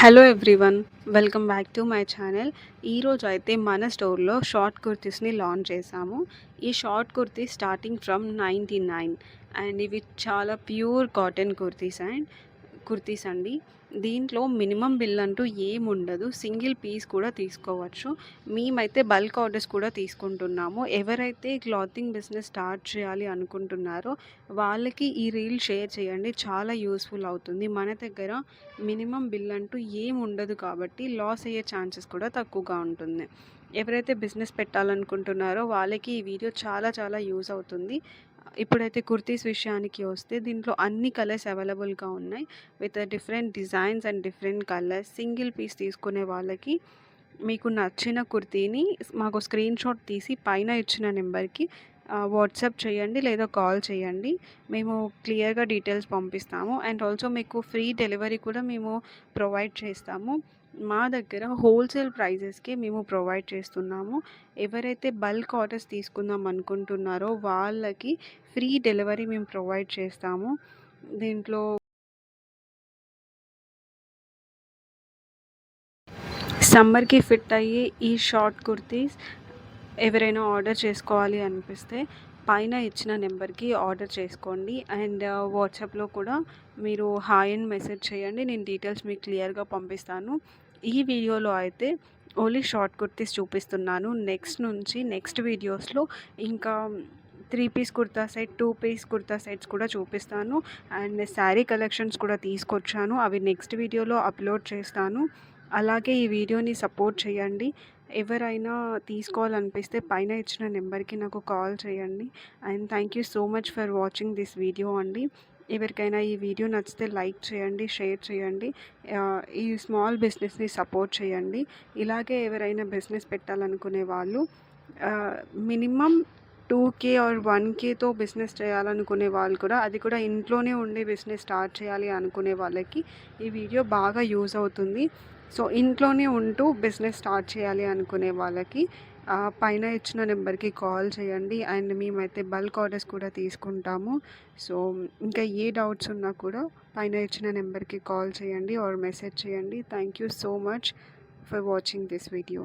Hello everyone, welcome back to my channel. ఈరోజు అయితే మన స్టోర్లో షార్ట్ కుర్తీస్ని లాంచ్ చేశాము. ఈ short kurti starting from 99 and ఇవి చాలా ప్యూర్ కాటన్ కుర్తీస్ అండి. దీంట్లో మినిమం బిల్ అంటూ ఏముండదు, సింగిల్ పీస్ కూడా తీసుకోవచ్చు. మేమైతే బల్క్ ఆర్డర్స్ కూడా తీసుకుంటున్నాము. ఎవరైతే క్లాతింగ్ బిజినెస్ స్టార్ట్ చేయాలి అనుకుంటున్నారో వాళ్ళకి ఈ రీల్ షేర్ చేయండి, చాలా యూస్ఫుల్ అవుతుంది. మన దగ్గర మినిమం బిల్ అంటూ ఏముండదు కాబట్టి లాస్ అయ్యే ఛాన్సెస్ కూడా తక్కువగా ఉంటుంది. ఎవరైతే బిజినెస్ పెట్టాలనుకుంటున్నారో వాళ్ళకి ఈ వీడియో చాలా చాలా యూస్ అవుతుంది. ఇప్పుడైతే కుర్తీస్ విషయానికి వస్తే దీంట్లో అన్ని కలర్స్ అవైలబుల్గా ఉన్నాయి with different designs and different colours. Single piece తీసుకునే వాళ్ళకి మీకు నచ్చిన కుర్తీని మాకు స్క్రీన్ షాట్ తీసి పైన ఇచ్చిన నెంబర్కి వాట్సాప్ చేయండి లేదా కాల్ చేయండి. మేము క్లియర్గా డీటెయిల్స్ పంపిస్తాము. అండ్ ఆల్సో మీకు ఫ్రీ డెలివరీ కూడా మేము ప్రొవైడ్ చేస్తాము. మా దగ్గర హోల్సేల్ ప్రైజెస్కి మేము ప్రొవైడ్ చేస్తున్నాము. ఎవరైతే బల్క్ ఆర్డర్స్ తీసుకుందాం అనుకుంటున్నారో వాళ్ళకి ఫ్రీ డెలివరీ మేము ప్రొవైడ్ చేస్తాము. దీంట్లో సమ్మర్కి ఫిట్ అయ్యే ఈ షార్ట్ కుర్తీస్ ఎవరైనా ఆర్డర్ చేసుకోవాలి అనిపిస్తే పైన ఇచ్చిన నెంబర్కి ఆర్డర్ చేసుకోండి. అండ్ వాట్సాప్లో కూడా మీరు హాయ్ అని మెసేజ్ చేయండి, నేను డీటెయిల్స్ మీకు క్లియర్గా పంపిస్తాను. ఈ వీడియోలో అయితే ఓన్లీ షార్ట్ కుర్తీస్ చూపిస్తున్నాను. నెక్స్ట్ వీడియోస్లో ఇంకా 3 piece kurta set, 2 piece kurta sets కూడా చూపిస్తాను. అండ్ శారీ కలెక్షన్స్ కూడా తీసుకొచ్చాను, అవి నెక్స్ట్ వీడియోలో అప్లోడ్ చేస్తాను. అలాగే ఈ వీడియోని సపోర్ట్ చేయండి. ఎవరైనా తీసుకోవాలనిపిస్తే పైన ఇచ్చిన నెంబర్కి నాకు కాల్ చేయండి. And thank you so much for watching this video అండి. ఎవరికైనా ఈ వీడియో నచ్చితే లైక్ చేయండి, షేర్ చేయండి. ఈ స్మాల్ బిజినెస్ని సపోర్ట్ చేయండి. ఇలాగే ఎవరైనా బిజినెస్ పెట్టాలనుకునే వాళ్ళు మినిమం 2K ఆర్ 1Kతో బిజినెస్ చేయాలనుకునే వాళ్ళు కూడా, అది కూడా ఇంట్లోనే ఉండి బిజినెస్ స్టార్ట్ చేయాలి అనుకునే వాళ్ళకి ఈ వీడియో బాగా యూజ్ అవుతుంది. సో ఇంట్లోనే ఉంటూ బిజినెస్ స్టార్ట్ చేయాలి అనుకునే వాళ్ళకి పైన ఇచ్చిన నెంబర్కి కాల్ చేయండి. అండ్ మేమైతే బల్క్ ఆర్డర్స్ కూడా తీసుకుంటాము. సో ఇంకా ఏ డౌట్స్ ఉన్నా కూడా పైన ఇచ్చిన నెంబర్కి కాల్ చేయండి ఆర్ మెసేజ్ చేయండి. Thank you so much for watching this video.